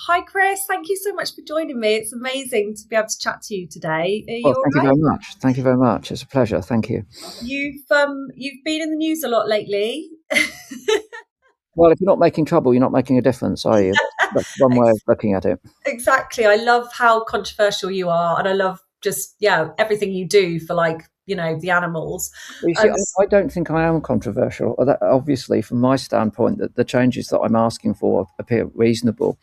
Hi, Chris. Thank you so much for joining me. It's amazing to be able to chat to you today. Are Well, you all thank you right? very much. Thank you very much. It's a pleasure. Thank you. You've been in the news a lot lately. Well, if you're not making trouble, you're not making a difference, are you? That's one way of looking at it. Exactly. I love how controversial you are, and I love just everything you do for the animals. Well, you see, Um, I don't think I am controversial. Obviously, from my standpoint, that the changes that I'm asking for appear reasonable.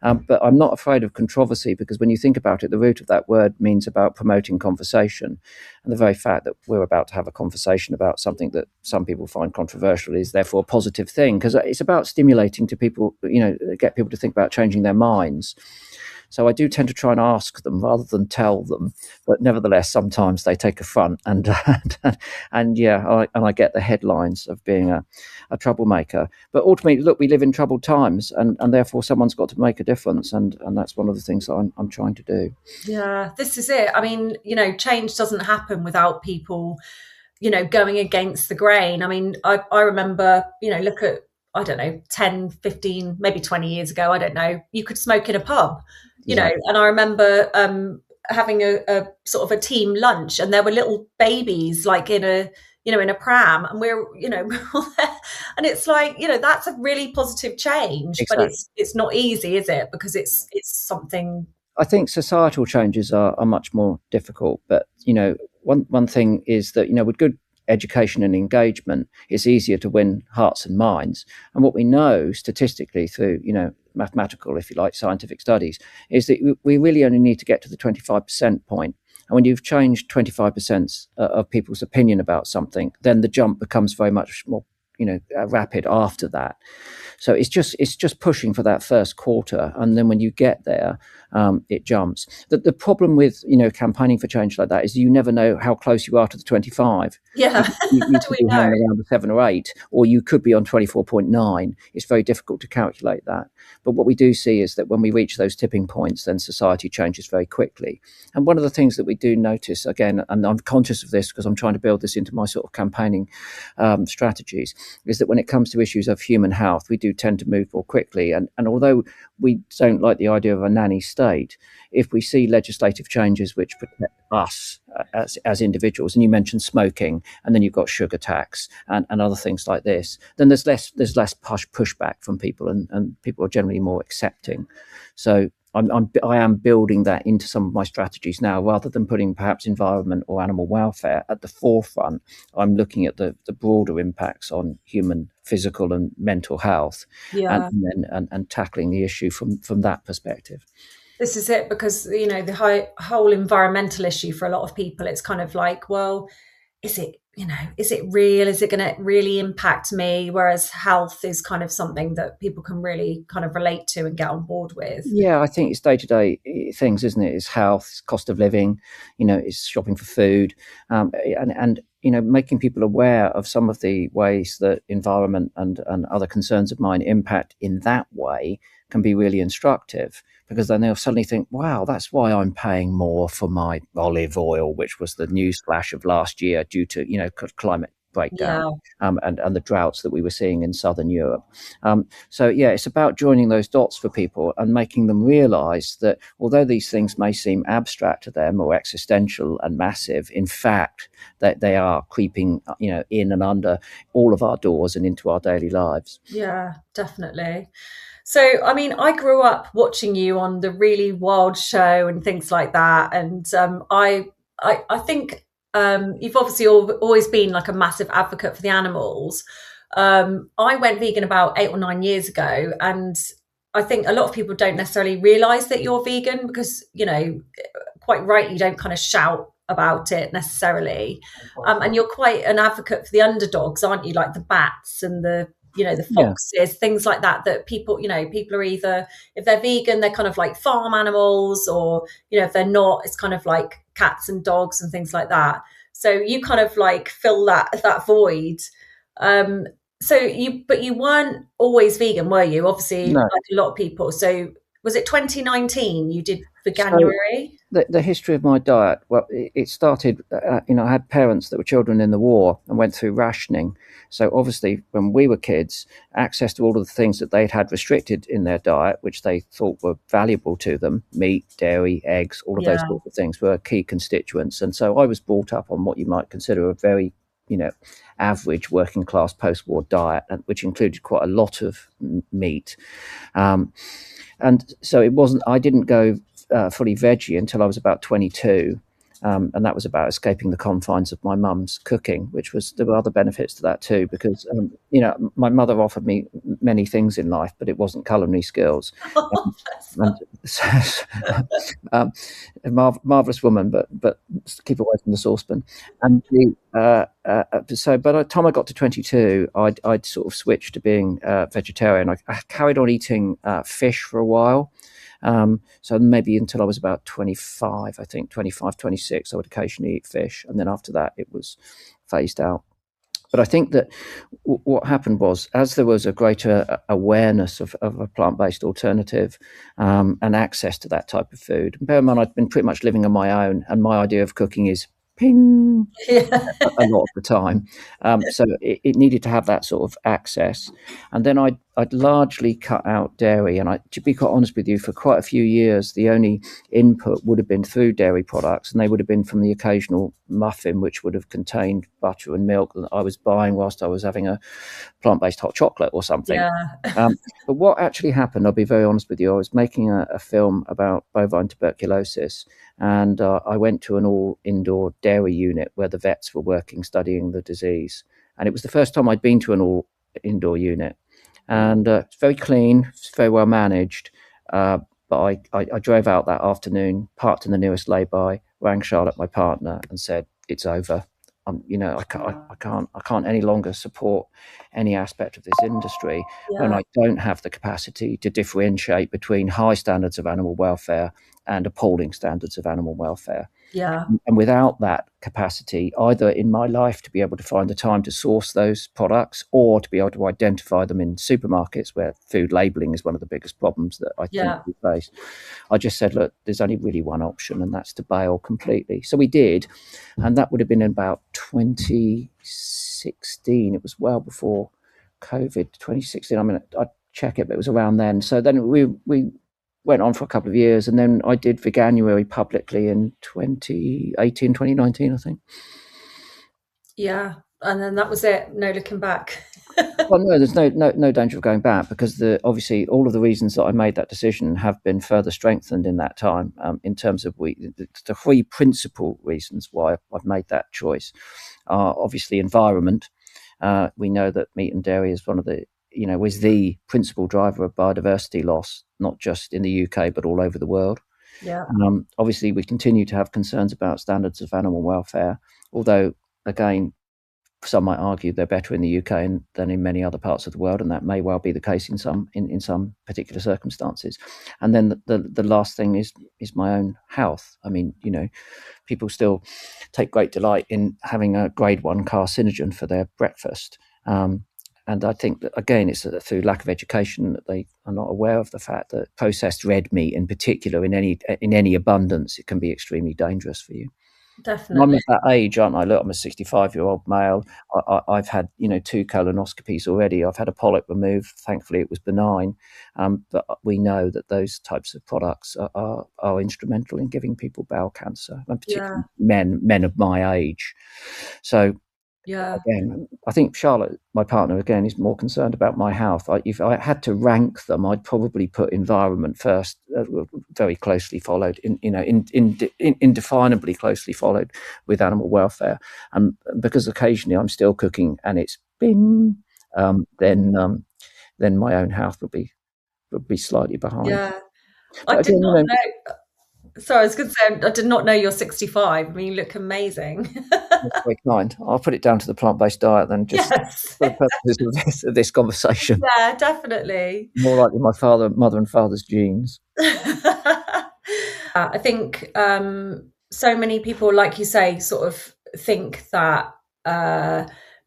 But I'm not afraid of controversy because when you think about it, the root of that word means about promoting conversation. And the very fact that we're about to have a conversation about something that some people find controversial is therefore a positive thing because it's about stimulating to people, get people to think about changing their minds. So I do tend to try and ask them rather than tell them, but nevertheless, sometimes they take affront, and I get the headlines of being a troublemaker. But ultimately, look, we live in troubled times, and therefore someone's got to make a difference, and that's one of the things that I'm trying to do. yeah, this is it. I mean, change doesn't happen without people, going against the grain. I mean, I remember, look at, I don't know, 10, 15, maybe 20 years ago, I don't know, you could smoke in a pub, Exactly. and I remember having a sort of a team lunch, and there were little babies like in a pram, and we're, and it's like, that's a really positive change, but Exactly. it's not easy, is it? Because it's something. I think societal changes are much more difficult, but one thing is that with good education and engagement, it's easier to win hearts and minds. And what we know statistically through mathematical, if you like, scientific studies, is that we really only need to get to the 25% point. And when you've changed 25% of people's opinion about something, then the jump becomes very much more rapid after that. So it's just pushing for that first quarter, and then when you get there, it jumps. The problem with campaigning for change like that is you never know how close you are to the 25. Yeah. You could We be know. hanging around the 7 or 8, or you could be on 24.9. It's very difficult to calculate that. But what we do see is that when we reach those tipping points, then society changes very quickly. And one of the things that we do notice, again, and I'm conscious of this because I'm trying to build this into my sort of campaigning strategies, is that when it comes to issues of human health, we do tend to move more quickly. And although we don't like the idea of a nanny state, if we see legislative changes which protect us as individuals, and you mentioned smoking, and then you've got sugar tax and other things like this, then there's less pushback from people, and people are generally more accepting. So I am building that into some of my strategies now, rather than putting perhaps environment or animal welfare at the forefront. I'm looking at the broader impacts on human physical and mental health, and Yeah. and tackling the issue from that perspective. This is it, because the whole environmental issue for a lot of people, it's kind of like, well, is it real? Is it going to really impact me? Whereas health is kind of something that people can really kind of relate to and get on board with. Yeah, I think it's day to day things, isn't it? It's health, it's cost of living, it's shopping for food, and making people aware of some of the ways that environment and other concerns of mine impact in that way can be really instructive, because then they'll suddenly think, wow, that's why I'm paying more for my olive oil, which was the news flash of last year due to climate breakdown, Yeah. and the droughts that we were seeing in southern Europe. So yeah, it's about joining those dots for people and making them realize that although these things may seem abstract to them or existential and massive, in fact, that they are creeping, in and under all of our doors and into our daily lives. Yeah, definitely. So, I mean, I grew up watching you on the Really Wild Show and things like that, and I think you've obviously always been like a massive advocate for the animals. I went vegan about 8 or 9 years ago, and I think a lot of people don't necessarily realise that you're vegan because, quite right, you don't kind of shout about it necessarily. And you're quite an advocate for the underdogs, aren't you? Like the bats and the Yeah. foxes, things like that, that people are either, if they're vegan, they're kind of like farm animals, or, if they're not, it's kind of like cats and dogs and things like that. So you kind of like fill that void. But you weren't always vegan, were you? Obviously, No. like a lot of people. So was it 2019 you did for So January? the history of my diet, well, it started, I had parents that were children in the war and went through rationing. So obviously, when we were kids, access to all of the things that they'd had restricted in their diet, which they thought were valuable to them, meat, dairy, eggs, all of those Yeah, sorts of things were key constituents. And so I was brought up on what you might consider a very, you know, average working class post-war diet, which included quite a lot of meat. Um, and so it wasn't, I didn't go fully veggie until I was about 22. And that was about escaping the confines of my mum's cooking, which was, there were other benefits to that too, because, my mother offered me many things in life, but it wasn't culinary skills. Um, and so, um, a marvelous woman, but keep away from the saucepan. And so by the time I got to 22, I'd sort of switched to being vegetarian. I carried on eating fish for a while. So maybe until I was about 25, I think 25, 26, I would occasionally eat fish. And then after that, it was phased out. But I think that what happened was, as there was a greater awareness of a plant-based alternative and access to that type of food, and bear in mind, I'd been pretty much living on my own, and my idea of cooking is ping yeah, a lot of the time. So it needed to have that sort of access. And then I'd largely cut out dairy. And to be quite honest with you, for quite a few years, the only input would have been through dairy products, and they would have been from the occasional muffin, which would have contained butter and milk that I was buying whilst I was having a plant-based hot chocolate or something. yeah, But what actually happened, I'll be very honest with you, I was making a film about bovine tuberculosis, and I went to an all-indoor dairy unit where the vets were working, studying the disease. And it was the first time I'd been to an all-indoor unit. And it's very clean, it's very well managed. But I drove out that afternoon, parked in the nearest lay-by, rang Charlotte, my partner, and said, "It's over. I can't any longer support any aspect of this industry when yeah, I don't have the capacity to differentiate between high standards of animal welfare and appalling standards of animal welfare. yeah, And without that capacity, either in my life to be able to find the time to source those products or to be able to identify them in supermarkets where food labeling is one of the biggest problems that I think yeah, we face, I just said, look, there's only really one option, and that's to bail completely. So we did, and that would have been in about 2016. It was well before COVID, 2016. I mean, I'd check it, but it was around then. So then we went on for a couple of years, and then I did Veganuary publicly in 2018, 2019, I think. yeah. And then that was it. No looking back. Well, no, there's no danger of going back, because obviously all of the reasons that I made that decision have been further strengthened in that time. In terms of the three principal reasons why I've made that choice are obviously environment. We know that meat and dairy is is the principal driver of biodiversity loss, not just in the UK but all over the world. Yeah, Obviously, we continue to have concerns about standards of animal welfare, although again, some might argue they're better in the UK than in many other parts of the world, and that may well be the case in some particular circumstances. And then the last thing is my own health. I mean, people still take great delight in having a grade 1 carcinogen for their breakfast. And I think that, again, it's through lack of education that they are not aware of the fact that processed red meat, in particular, in any abundance, it can be extremely dangerous for you. And I'm definitely. at that age, aren't I? Look, I'm a 65-year-old male. I've had, 2 colonoscopies already. I've had a polyp removed. Thankfully, it was benign. But we know that those types of products are instrumental in giving people bowel cancer, and Yeah, particularly men of my age. So yeah, again, I think Charlotte, my partner, again, is more concerned about my health. If I had to rank them, I'd probably put environment first, very closely followed, indefinably closely followed with animal welfare. And because occasionally I'm still cooking and it's bing, then my own health would be slightly behind. yeah. I But did again, not know. Sorry, I was going to say, I did not know you're 65. I mean, you look amazing. that's very kind. I'll put it down to the plant-based diet then, just Yes. for the purposes of this conversation. Yeah, definitely. More likely my mother and father's genes. I think so many people, like you say, sort of think that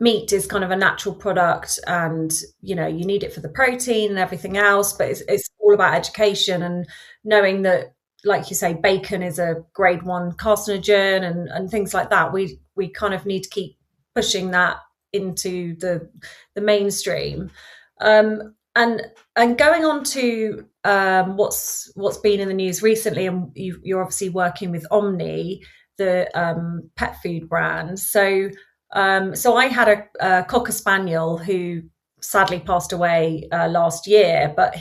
meat is kind of a natural product and, you need it for the protein and everything else, but it's all all about education and knowing that, like you say, bacon is a grade 1 carcinogen and things like that. We kind of need to keep pushing that into the mainstream. And going on to what's been in the news recently, and you're obviously working with Omni, the pet food brand. So I had a cocker spaniel who sadly passed away last year, but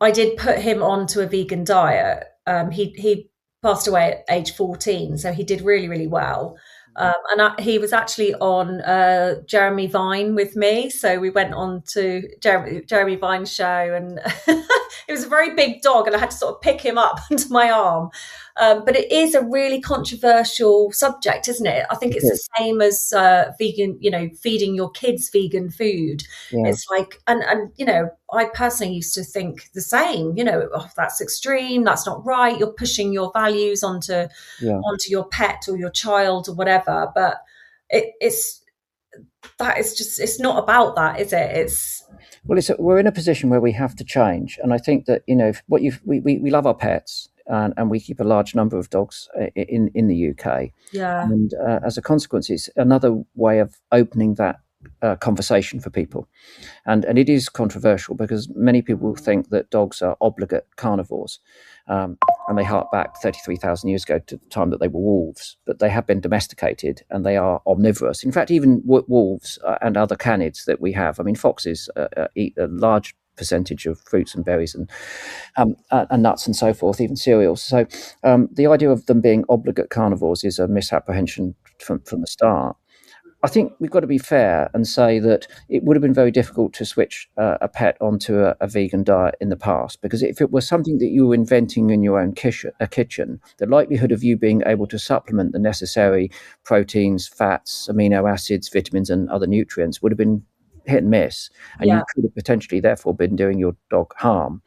I did put him onto a vegan diet. He passed away at age 14, so he did really, really well. He was actually on Jeremy Vine with me. So we went on to Jeremy Vine's show, and it was a very big dog, and I had to sort of pick him up under my arm. But it is a really controversial subject, isn't it? I think it's the same as vegan, feeding your kids vegan food. Yeah. It's like, and I personally used to think the same, oh, that's extreme, that's not right. You're pushing your values onto your pet or your child or whatever. But it's not about that, is it? We're in a position where we have to change, and I think that we love our pets, and we keep a large number of dogs in the UK. Yeah. And as a consequence, it's another way of opening that conversation for people. And it is controversial because many people think that dogs are obligate carnivores. And they hark back 33,000 years ago to the time that they were wolves, but they have been domesticated and they are omnivorous. In fact, even wolves and other canids that we have, I mean, foxes eat a large percentage of fruits and berries and nuts and so forth, even cereals. So the idea of them being obligate carnivores is a misapprehension from the start. I think we've got to be fair and say that it would have been very difficult to switch a pet onto a vegan diet in the past, because if it was something that you were inventing in your own kitchen, the likelihood of you being able to supplement the necessary proteins, fats, amino acids, vitamins, and other nutrients would have been hit and miss, and you could have potentially therefore been doing your dog harm.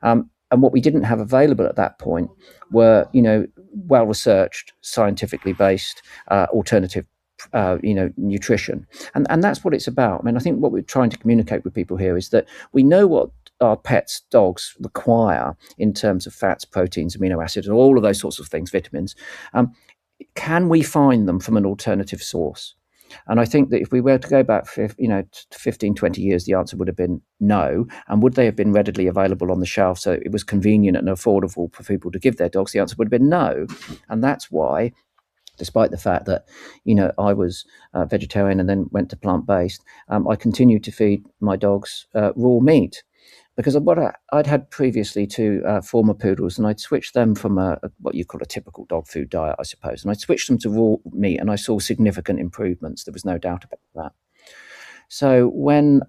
And what we didn't have available at that point were, well-researched, scientifically based alternative nutrition. And that's what it's about. I mean, I think what we're trying to communicate with people here is that we know what our pets, dogs, require in terms of fats, proteins, amino acids, and all of those sorts of things, vitamins. Can we find them from an alternative source? And I think that if we were to go back 15, 20 years, the answer would have been no. And would they have been readily available on the shelf so it was convenient and affordable for people to give their dogs? The answer would have been no. And that's why, despite the fact that, I was vegetarian and then went to plant-based, I continued to feed my dogs raw meat. Because of what I'd had previously two former poodles, and I'd switched them from what you call a typical dog food diet, I suppose, and I'd switched them to raw meat, and I saw significant improvements. There was no doubt about that. So when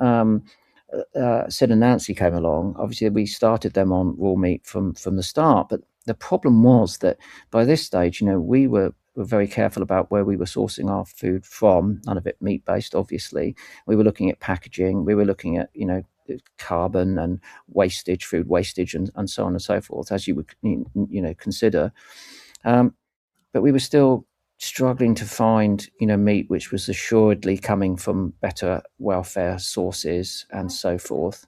Sid and Nancy came along, obviously we started them on raw meat from the start. But the problem was that by this stage, we were very careful about where we were sourcing our food from. None of it meat-based, obviously. We were looking at packaging. We were looking at, carbon and wastage, food wastage, and so on and so forth, as you would, consider. But we were still struggling to find, meat which was assuredly coming from better welfare sources and so forth.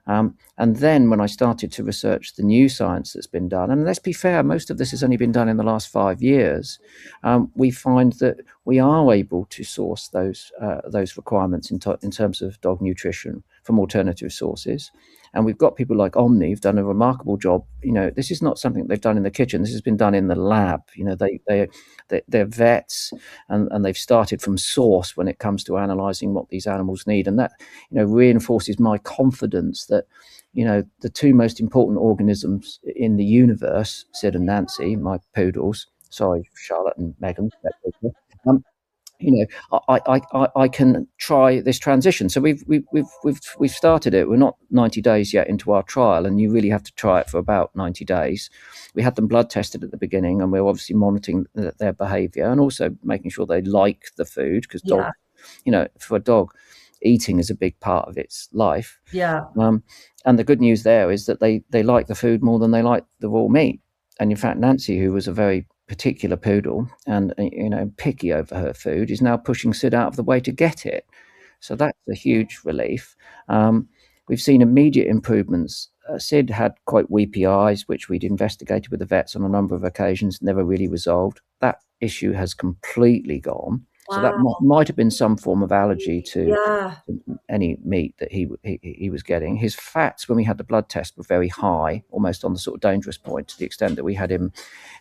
And then when I started to research the new science that's been done, and let's be fair, most of this has only been done in the last 5 years, we find that we are able to source those requirements in terms of dog nutrition from alternative sources. And we've got people like Omni who've done a remarkable job. This is not something they've done in the kitchen. This has been done in the lab. They're vets, and they've started from source when it comes to analysing what these animals need. And that, reinforces my confidence that, the two most important organisms in the universe, Sid and Nancy, my poodles, sorry, Charlotte and Megan, I can try this transition. So we've started it. We're not 90 days yet into our trial, and you really have to try it for about 90 days. We had them blood tested at the beginning, and we're obviously monitoring their behaviour and also making sure they like the food, because dog, for a dog, eating is a big part of its life. Yeah. And the good news there is that they like the food more than they like the raw meat. And in fact, Nancy, who was a very particular poodle and picky over her food, is now pushing Sid out of the way to get it. So that's a huge relief. We've seen immediate improvements Sid had quite weepy eyes, which we'd investigated with the vets on a number of occasions, never really resolved. That issue has completely gone. So that Wow. might have been some form of allergy to Yeah. any meat that he was getting. His fats, when we had the blood test, were very high, almost on the sort of dangerous point, to the extent that we had him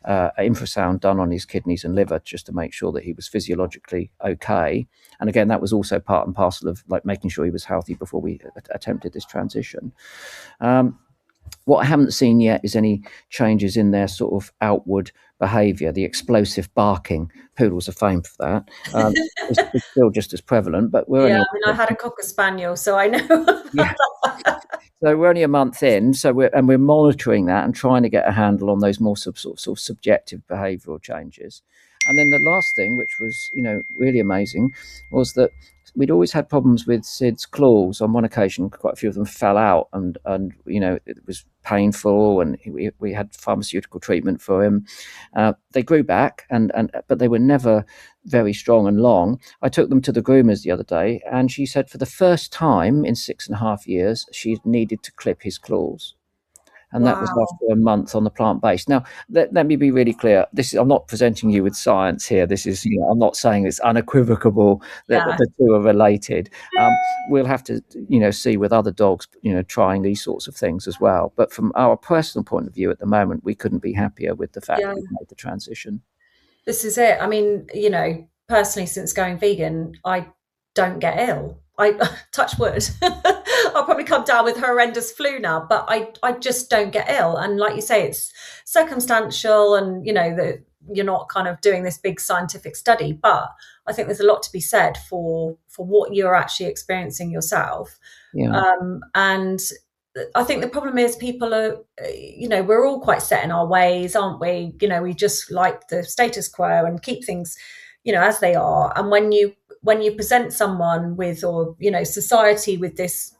infrasound done on his kidneys and liver just to make sure that he was physiologically okay. And again, that was also part and parcel of like making sure he was healthy before we attempted this transition. What I haven't seen yet is any changes in their sort of outward behaviour. The explosive barking, poodles are famed for that. It's still just as prevalent, but we're Yeah, only I mean, I had a cocker spaniel, so I know yeah. about that. So we're only a month in, so we're monitoring that and trying to get a handle on those more sort of subjective behavioural changes. And then the last thing, which was really amazing, was that we'd always had problems with Sid's claws. On one occasion, quite a few of them fell out, and it was painful, and we had pharmaceutical treatment for him. They grew back, but they were never very strong and long. I took them to the groomers the other day, and she said for the first time in 6.5 years, she needed to clip his claws. And that was Wow. after a month on the plant-based. Now, let me be really clear. I'm not presenting you with science here. This is, I'm not saying it's unequivocal that Yeah. the two are related. We'll have to, see with other dogs, trying these sorts of things as well. But from our personal point of view at the moment, we couldn't be happier with the fact Yeah. that we've made the transition. This is it. I mean, personally, since going vegan, I don't get ill. I touch wood. I'll probably come down with horrendous flu now, but I just don't get ill. And like you say, it's circumstantial, and that you're not kind of doing this big scientific study. But I think there's a lot to be said for what you're actually experiencing yourself. Yeah. And I think the problem is people are, we're all quite set in our ways, aren't we? We just like the status quo and keep things, as they are. And when you present someone with, or society with this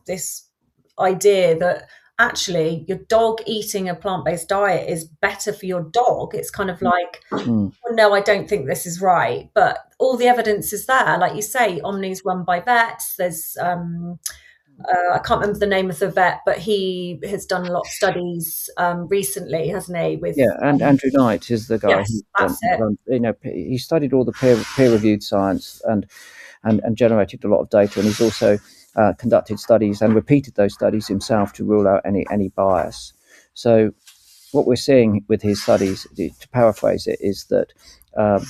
idea that actually your dog eating a plant-based diet is better for your dog, it's kind of like, Mm. well, no, I don't think this is right. But all the evidence is there. Like you say, Omni's run by vets. There's I can't remember the name of the vet, but he has done a lot of studies recently, hasn't he? With Yeah, and Andrew Knight is the guy yes, that's it. he studied all the peer-reviewed science and generated a lot of data, and he's also conducted studies and repeated those studies himself to rule out any bias. So what we're seeing with his studies, to paraphrase it, is that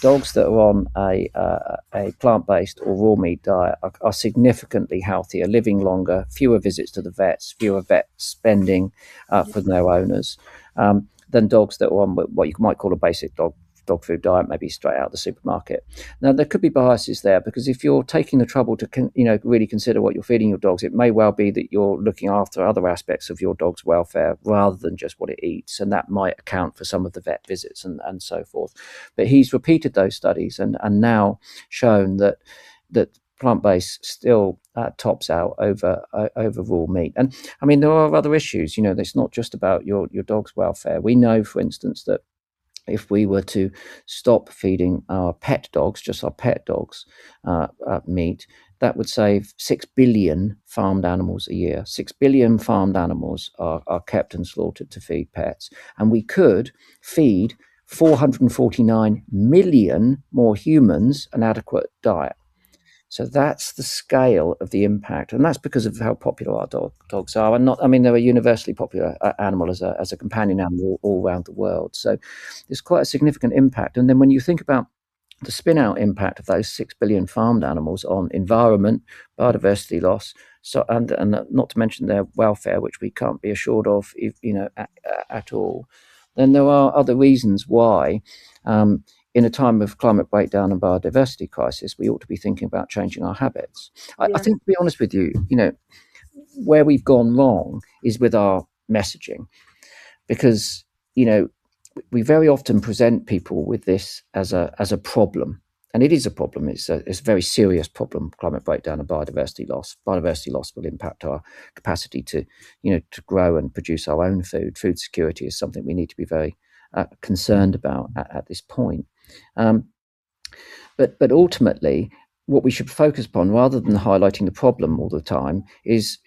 dogs that are on a plant-based or raw meat diet are significantly healthier, living longer, fewer visits to the vets, fewer vet spending for their owners, than dogs that are on what you might call a basic dog food diet, maybe straight out of the supermarket. Now, there could be biases there, because if you're taking the trouble to really consider what you're feeding your dogs, it may well be that you're looking after other aspects of your dog's welfare rather than just what it eats, and that might account for some of the vet visits and so forth. But he's repeated those studies and now shown that plant-based still tops out over raw meat. And I mean, there are other issues. It's not just about your dog's welfare. We know, for instance, that if we were to stop feeding our pet dogs, just our pet dogs, meat, that would save 6 billion farmed animals a year. 6 billion farmed animals are kept and slaughtered to feed pets. And we could feed 449 million more humans an adequate diet. So that's the scale of the impact, and that's because of how popular our dogs are. And they're a universally popular animal as a companion animal all around the world. So there's quite a significant impact. And then when you think about the spin-out impact of those 6 billion farmed animals on environment, biodiversity loss, so and not to mention their welfare, which we can't be assured of, at all, then there are other reasons why. In a time of climate breakdown and biodiversity crisis, we ought to be thinking about changing our habits. I Yeah, think, to be honest with you, where we've gone wrong is with our messaging, because we very often present people with this as a problem, and it is a problem. It's a very serious problem. Climate breakdown and biodiversity loss. Biodiversity loss will impact our capacity to grow and produce our own food. Food security is something we need to be very concerned about at this point. But ultimately, what we should focus upon, rather than highlighting the problem all the time, is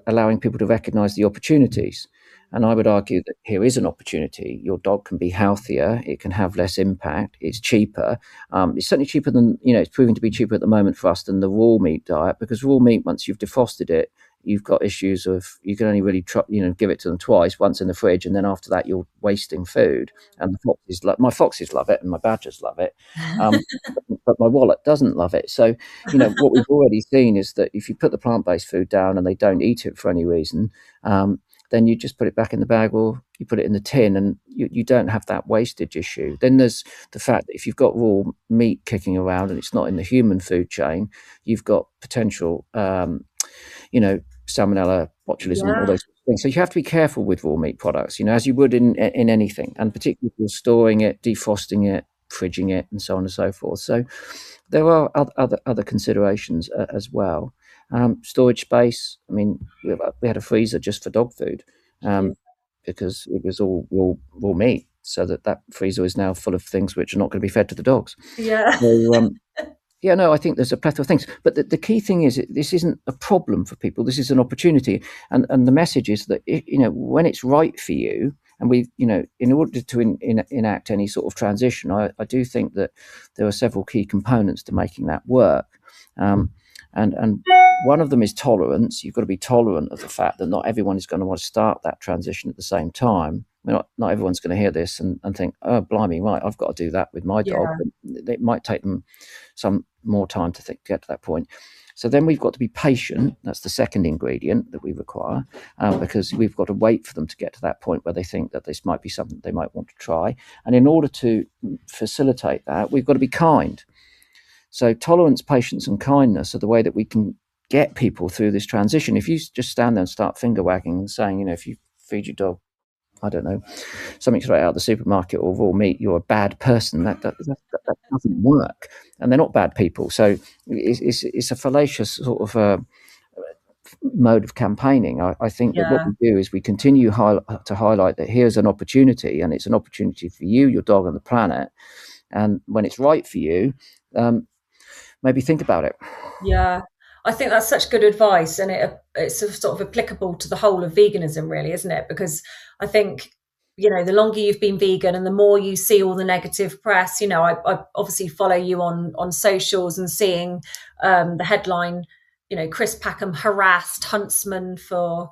allowing people to recognise the opportunities. And I would argue that here is an opportunity. Your dog can be healthier. It can have less impact. It's cheaper. It's certainly cheaper than, it's proving to be cheaper at the moment for us than the raw meat diet, because raw meat, once you've defrosted it, you've got issues of, you can only really give it to them twice, once in the fridge, and then after that you're wasting food. And my foxes love it, and my badgers love it. Um, but my wallet doesn't love it. So, what we've already seen is that if you put the plant-based food down and they don't eat it for any reason, then you just put it back in the bag, or you put it in the tin, and you don't have that wastage issue. Then there's the fact that if you've got raw meat kicking around and it's not in the human food chain, you've got potential, salmonella, botulism, all Yeah, those things. So you have to be careful with raw meat products, as you would in anything, and particularly if you're storing it, defrosting it, fridging it, and so on and so forth. So there are other considerations as well. Storage space. I mean, we had a freezer just for dog food, yeah, because it was all raw meat. So that freezer is now full of things which are not going to be fed to the dogs. yeah, So yeah, no, I think there's a plethora of things. But the key thing is, this isn't a problem for people. This is an opportunity. And the message is that, when it's right for you, and in order to enact any sort of transition, I do think that there are several key components to making that work. And one of them is tolerance. You've got to be tolerant of the fact that not everyone is going to want to start that transition at the same time. Not everyone's going to hear this and think, oh, blimey, right, I've got to do that with my dog. yeah, It might take them some more time to get to that point. So then we've got to be patient. That's the second ingredient that we require, because we've got to wait for them to get to that point where they think that this might be something they might want to try. And in order to facilitate that, we've got to be kind. So tolerance, patience, and kindness are the way that we can get people through this transition. If you just stand there and start finger wagging and saying, if you feed your dog, I don't know, something straight out of the supermarket or raw meat, you're a bad person. That doesn't work, and they're not bad people. So it's a fallacious sort of mode of campaigning. I think that what yeah. we do is we continue to highlight that here's an opportunity, and it's an opportunity for you, your dog, and the planet. And when it's right for you, maybe think about it. Yeah, I think that's such good advice, and it's sort of applicable to the whole of veganism, really, isn't it? Because I think, the longer you've been vegan and the more you see all the negative press, I obviously follow you on socials, and seeing the headline, Chris Packham harassed huntsman for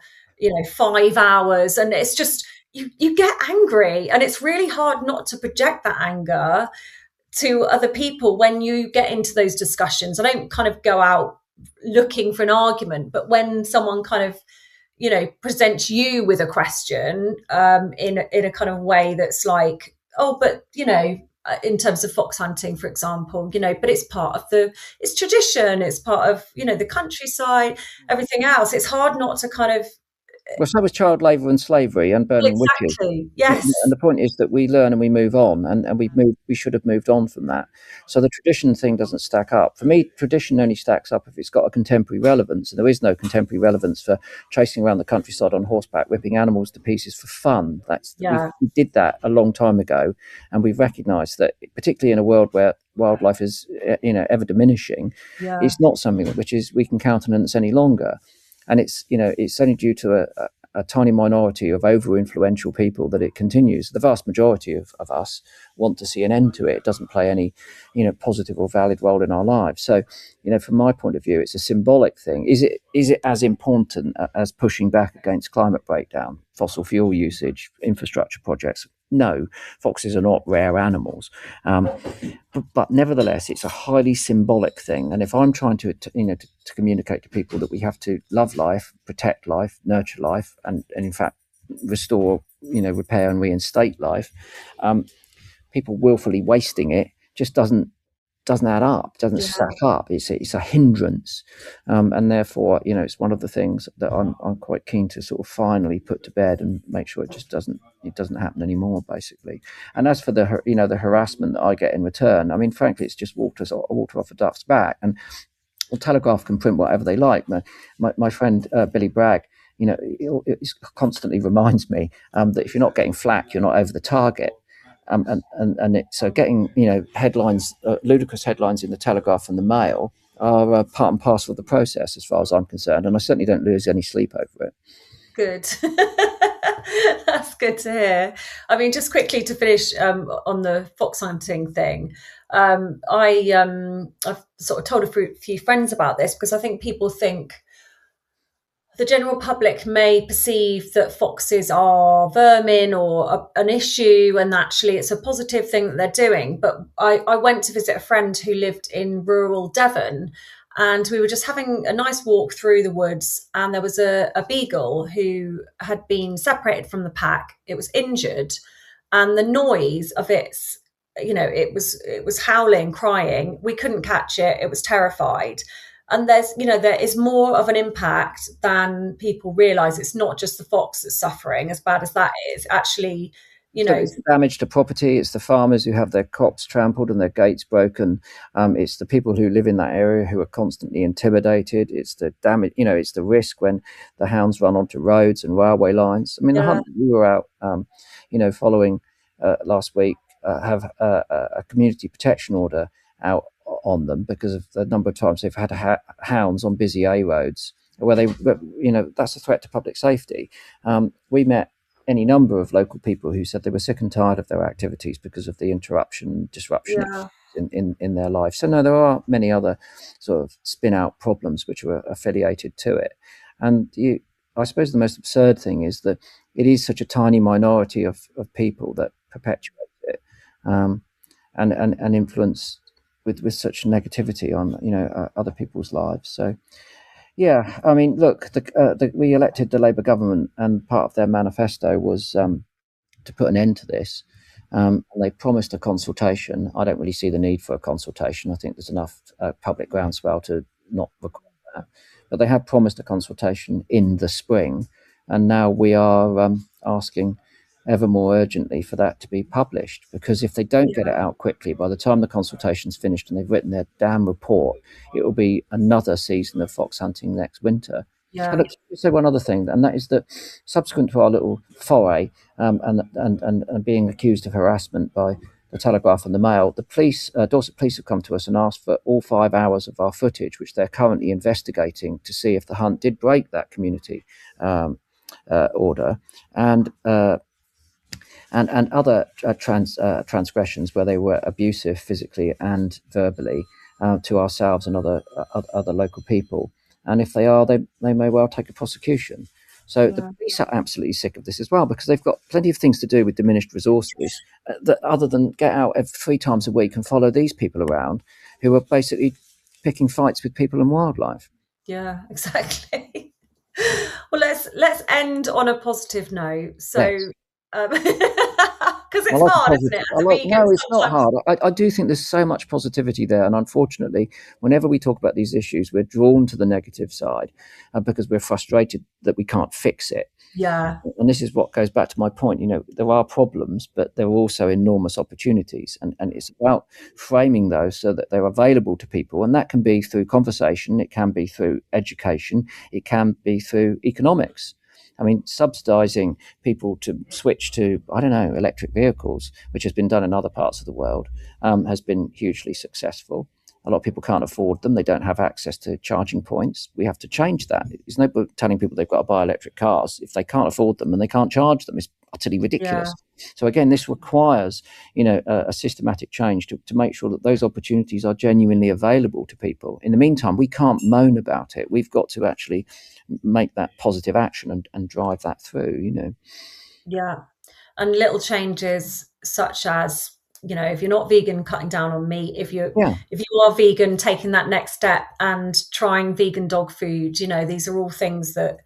5 hours, and it's just you get angry, and it's really hard not to project that anger to other people when you get into those discussions. I don't kind of go out looking for an argument, but when someone kind of, presents you with a question in a kind of way that's like, oh, but in terms of fox hunting, for example, but it's part of it's tradition, it's part of the countryside, everything else. It's hard not to kind of Well, so was child labour and slavery and burning witches. exactly, yes, And the point is that we learn and we move on, and we should have moved on from that. So the tradition thing doesn't stack up. For me, tradition only stacks up if it's got a contemporary relevance, and there is no contemporary relevance for chasing around the countryside on horseback, ripping animals to pieces for fun. yeah, We did that a long time ago, and we've recognised that, particularly in a world where wildlife is ever diminishing, yeah, it's not something which is we can countenance any longer. And it's only due to a tiny minority of over-influential people that it continues. The vast majority of us want to see an end to it. It doesn't play any, positive or valid role in our lives. So, from my point of view, it's a symbolic thing. Is it as important as pushing back against climate breakdown, fossil fuel usage, infrastructure projects? No, foxes are not rare animals. But nevertheless, it's a highly symbolic thing. And if I'm trying to communicate to people that we have to love life, protect life, nurture life, and in fact restore, repair and reinstate life, people willfully wasting it just doesn't add up, doesn't yeah, stack up. It's a hindrance, and therefore, it's one of the things that I'm quite keen to sort of finally put to bed and make sure it doesn't happen anymore, basically. And as for the harassment that I get in return, I mean, frankly, it's just water off a duck's back. And well, Telegraph can print whatever they like. My friend Billy Bragg, he constantly reminds me that if you're not getting flack, you're not over the target. So getting headlines, ludicrous headlines in the Telegraph and the Mail are part and parcel of the process, as far as I'm concerned, and I certainly don't lose any sleep over it. Good. That's good to hear. I mean, just quickly to finish on the fox hunting thing, I've sort of told a few friends about this because I think people think the general public may perceive that foxes are vermin or an issue, and actually it's a positive thing that they're doing. But I went to visit a friend who lived in rural Devon, and we were just having a nice walk through the woods, and there was a beagle who had been separated from the pack. It was injured, and the noise of its, it was howling, crying. We couldn't catch it. It was terrified. And there is more of an impact than people realize. It's not just the fox that's suffering, as bad as that is. Actually, So it's the damage to property. It's the farmers who have their crops trampled and their gates broken. It's the people who live in that area who are constantly intimidated. It's the damage. It's the risk when the hounds run onto roads and railway lines. I mean, the yeah, hunt that we were out, following last week, have a community protection order out on them because of the number of times they've had hounds on busy A roads where that's a threat to public safety. We met any number of local people who said they were sick and tired of their activities because of the disruption yeah, in their life. So no, there are many other sort of spin out problems which are affiliated to it. And I suppose the most absurd thing is that it is such a tiny minority of people that perpetuate it, and influence with such negativity on other people's lives. So yeah, I mean, look, we elected the Labour government, and part of their manifesto was to put an end to this. And they promised a consultation. I don't really see the need for a consultation. I think there's enough public groundswell to not require that. But they have promised a consultation in the spring, and now we are asking ever more urgently for that to be published, because if they don't get it out quickly, by the time the consultation's finished and they've written their damn report, it will be another season of fox hunting next winter. And yeah, look, say one other thing, and that is that subsequent to our little foray, and being accused of harassment by the Telegraph and the Mail, the police, Dorset Police, have come to us and asked for all 5 hours of our footage, which they're currently investigating to see if the hunt did break that community order, and other transgressions where they were abusive physically and verbally to ourselves and other local people. And if they are, they may well take a prosecution. So the yeah, police are absolutely sick of this as well, because they've got plenty of things to do with diminished resources that other than get out 3 times a week and follow these people around who are basically picking fights with people and wildlife. yeah, exactly. Well, let's end on a positive note. So, Yes. because I it's like a hard, isn't positive. it? As a vegan, No, it's not sometimes. hard. I do think there's so much positivity there, and unfortunately, whenever we talk about these issues, we're drawn to the negative side because we're frustrated that we can't fix it. Yeah, And this is what goes back to my point. There are problems, but there are also enormous opportunities, and it's about framing those so that they're available to people, and that can be through conversation, it can be through education, it can be through economics. I mean, subsidizing people to switch to, I don't know, electric vehicles, which has been done in other parts of the world, has been hugely successful. A lot of people can't afford them. They don't have access to charging points. We have to change that. There's no point telling people they've got to buy electric cars if they can't afford them and they can't charge them. It's utterly yeah, ridiculous. So again, this requires, a systematic change to make sure that those opportunities are genuinely available to people. In the meantime, we can't moan about it. We've got to actually make that positive action and drive that through. yeah. And little changes such as, if you're not vegan, cutting down on meat. Yeah. If you are vegan, taking that next step and trying vegan dog food. These are all things that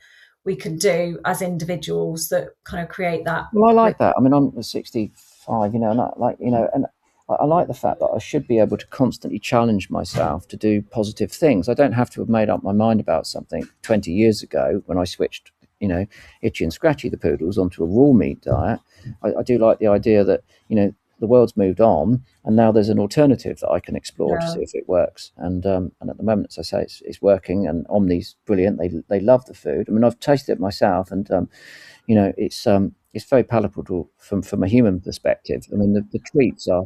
we can do as individuals that kind of create that. Well, I like that. I mean, I'm 65, and I like the fact that I should be able to constantly challenge myself to do positive things. I don't have to have made up my mind about something 20 years ago when I switched, Itchy and Scratchy the poodles onto a raw meat diet. I do like the idea that, the world's moved on, and now there's an alternative that I can explore to Yeah, see if it works. And at the moment, as I say, it's working. And Omni's brilliant. They love the food. I mean, I've tasted it myself, and it's it's very palatable from a human perspective. I mean, the treats are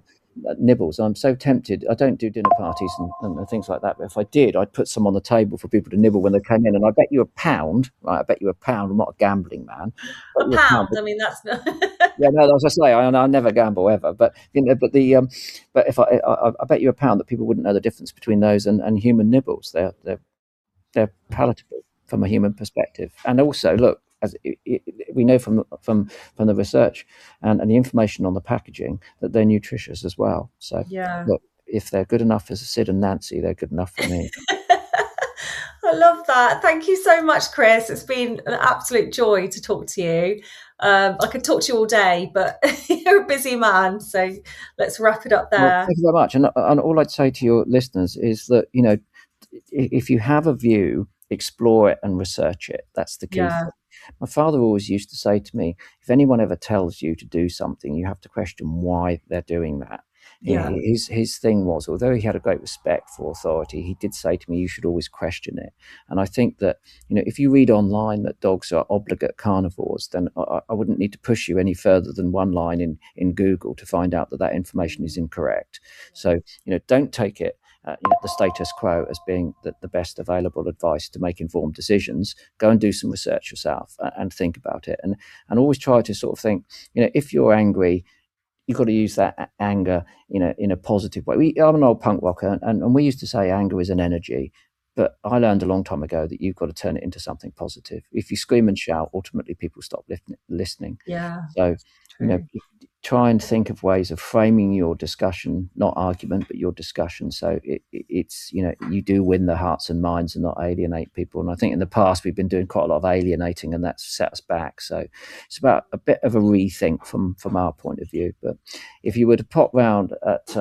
nibbles. I'm so tempted. I don't do dinner parties and things like that. But if I did, I'd put some on the table for people to nibble when they came in. And I bet you a pound, right? I bet you a pound. I'm not a gambling man. I bet A you a pound. pound. I mean, that's not. Yeah, no, as I say, I never gamble ever. But but if I bet you a pound that people wouldn't know the difference between those and human nibbles. They're palatable from a human perspective. And also, look, we know from the research and the information on the packaging that they're nutritious as well. So, Yeah. look, if they're good enough for Sid and Nancy, they're good enough for me. I love that. Thank you so much, Chris. It's been an absolute joy to talk to you. I could talk to you all day, but you're a busy man, so let's wrap it up Well, there. thank you very much. And all I'd say to your listeners is that, if you have a view, explore it and research it. That's the key Yeah, thing. My father always used to say to me, if anyone ever tells you to do something, you have to question why they're doing that. yeah, His thing was, although he had a great respect for authority, he did say to me, you should always question it. And I think that, if you read online that dogs are obligate carnivores, then I wouldn't need to push you any further than one line in Google to find out that information is incorrect. So, don't take it the status quo as being the best available advice to make informed decisions. Go and do some research yourself and think about it, and always try to sort of think, if you're angry, you've got to use that anger in a positive way. I'm an old punk rocker, and we used to say anger is an energy. But I learned a long time ago that you've got to turn it into something positive. If you scream and shout, ultimately people stop listening. yeah. So, you know, True. try and think of ways of framing your discussion, not argument, but your discussion. So it's, you do win the hearts and minds and not alienate people. And I think in the past we've been doing quite a lot of alienating, and that's set us back. So it's about a bit of a rethink from our point of view. But if you were to pop round at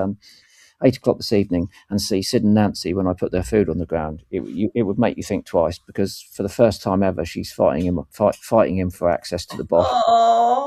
8 o'clock this evening and see Sid and Nancy when I put their food on the ground, it would make you think twice, because for the first time ever, she's fighting him for access to the box. Oh,